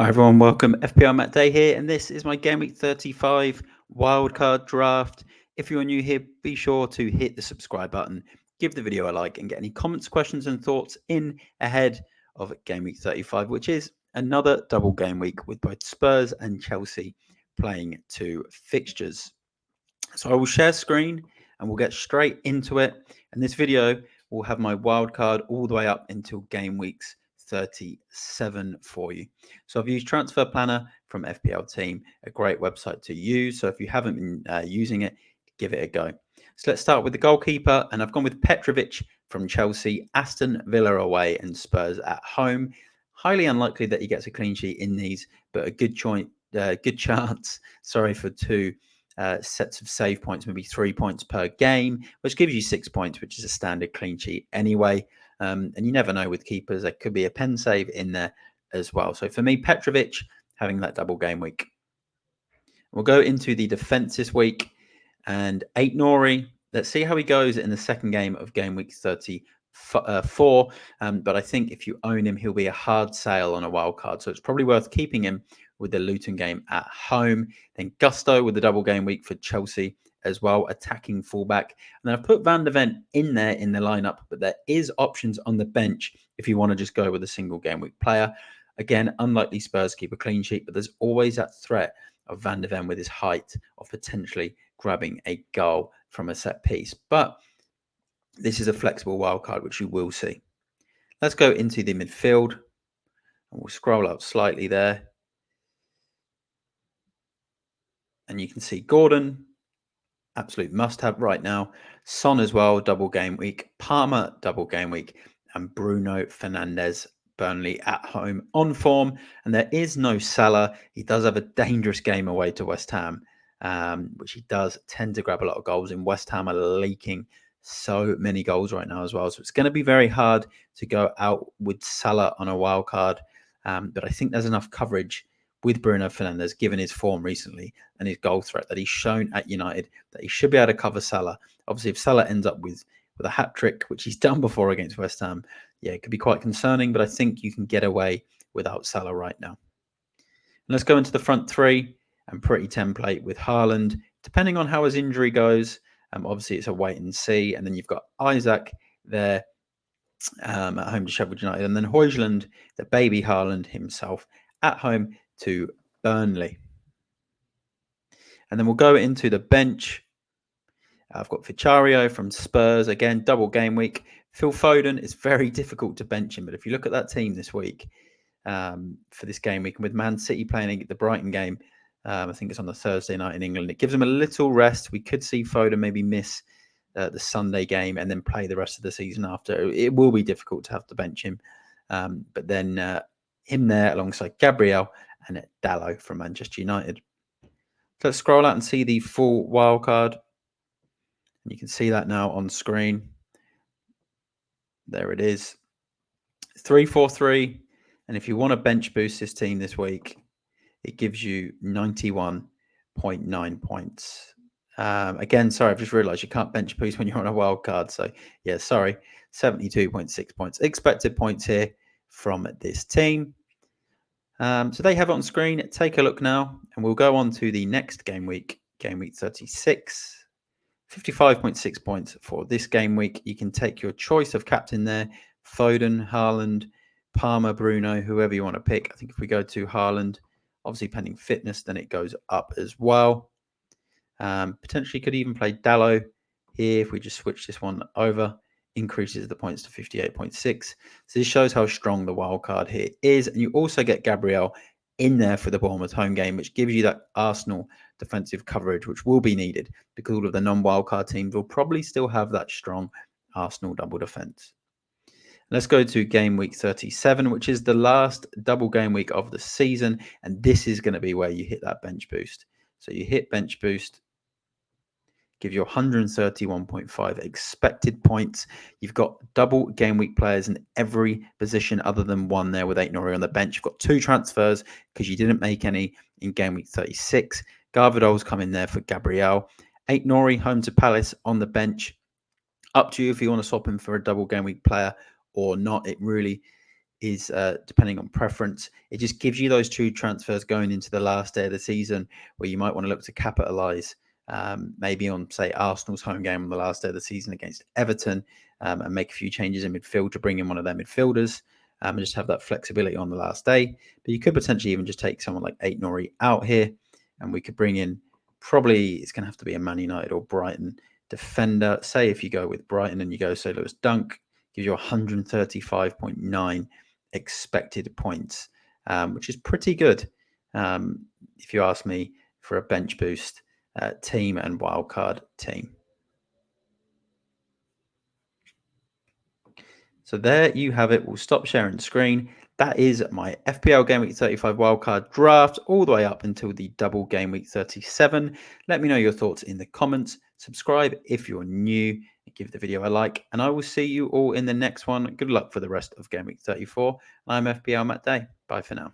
Hi everyone, welcome. FPLMattDay here, and this is my Gameweek 35 Wildcard Draft. If you're new here, be sure to hit the subscribe button, give the video a like, and get any comments, questions, and thoughts in ahead of Gameweek 35, which is another double game week with both Spurs and Chelsea playing two fixtures. So I will share screen and we'll get straight into it. And this video will have my wildcard all the way up until game weeks 37 for you. So I've used Transfer Planner from FPL Team, a great website to use. So if you haven't been using it, give it a go. So let's start with the goalkeeper, and I've gone with Petrovic from Chelsea, Aston Villa away, and Spurs at home. Highly unlikely that he gets a clean sheet in these, but a good chance. For two sets of save points, maybe 3 points per game, which gives you 6 points, which is a standard clean sheet anyway. And you never know with keepers, there could be a pen save in there as well. So for me, Petrovic having that double game week. We'll go into the defense this week, and Aït-Nouri. Let's see how he goes in the second game of game week 34. But I think if you own him, he'll be a hard sale on a wild card. So it's probably worth keeping him with the Luton game at home. Then Gusto with the double game week for Chelsea as well, attacking fullback. And then I've put Van de Ven in there in the lineup, but there is options on the bench if you want to just go with a single game week player. Again, unlikely Spurs keep a clean sheet, but there's always that threat of Van de Ven with his height of potentially grabbing a goal from a set piece. But this is a flexible wildcard, which you will see. Let's go into the midfield, and we'll scroll up slightly there. And you can see Gordon, absolute must-have right now. Son as well, double game week. Palmer, double game week. And Bruno Fernandes, Burnley at home on form. And there is no Salah. He does have a dangerous game away to West Ham, which he does tend to grab a lot of goals. And West Ham are leaking so many goals right now as well. So it's going to be very hard to go out with Salah on a wild card. But I think there's enough coverage with Bruno Fernandes, given his form recently and his goal threat that he's shown at United, that he should be able to cover Salah. Obviously, if Salah ends up with a hat-trick, which he's done before against West Ham, yeah, it could be quite concerning, but I think you can get away without Salah right now. And let's go into the front three, and pretty template with Haaland. Depending on how his injury goes, obviously it's a wait and see. And then you've got Isaac there at home to Sheffield United, and then Højlund, the baby Haaland himself, at home to Burnley. And then we'll go into the bench. I've got Vicario from Spurs, again, double game week. Phil Foden, it's very difficult to bench him, but if you look at that team this week, for this game week, and with Man City playing the Brighton game, I think it's on the Thursday night in England, it gives them a little rest. We could see Foden maybe miss the Sunday game and then play the rest of the season after. It will be difficult to have to bench him. But then him there alongside Gabriel and Dalot from Manchester United. So let's scroll out and see the full wildcard. And you can see that now on screen. There it is. 3-4-3. And if you want to bench boost this team this week, it gives you 91.9 points. Again, sorry, I've just realized you can't bench boost when you're on a wild card. So yeah, sorry, 72.6 points. Expected points here from this team. So they have it on screen. Take a look now, and we'll go on to the next game week 36. 55.6 points for this game week. You can take your choice of captain there. Foden, Haaland, Palmer, Bruno, whoever you want to pick. I think if we go to Haaland, obviously pending fitness, then it goes up as well. Potentially could even play Dalot here if we just switch this one over. Increases the points to 58.6. So this shows how strong the wild card here is. And you also get Gabriel in there for the Bournemouth home game, which gives you that Arsenal defensive coverage, which will be needed because all of the non-wildcard teams will probably still have that strong Arsenal double defense. Let's go to game week 37, which is the last double game week of the season. And this is going to be where you hit that bench boost. So you hit bench boost, give you 131.5 expected points. You've got double game week players in every position other than one there with Aït-Nouri on the bench. You've got 2 transfers because you didn't make any in game week 36. Garvidol's come in there for Gabriel. Aït-Nouri home to Palace on the bench. Up to you if you want to swap him for a double game week player or not. It really is depending on preference. It just gives you those 2 transfers going into the last day of the season where you might want to look to capitalise, maybe on, say, Arsenal's home game on the last day of the season against Everton, and make a few changes in midfield to bring in one of their midfielders, and just have that flexibility on the last day. But you could potentially even just take someone like Aït-Nouri out here, and we could bring in, probably it's going to have to be a Man United or Brighton defender. Say if you go with Brighton and you go, so Lewis Dunk, gives you 135.9 expected points, which is pretty good, if you ask me, for a bench boost team and wildcard team. So there you have it. We'll stop sharing the screen. That is my FPL Game Week 35 Wildcard Draft, all the way up until the double Game Week 37. Let me know your thoughts in the comments. Subscribe if you're new. Give the video a like. And I will see you all in the next one. Good luck for the rest of Game Week 34. I'm FPLMattDay. Bye for now.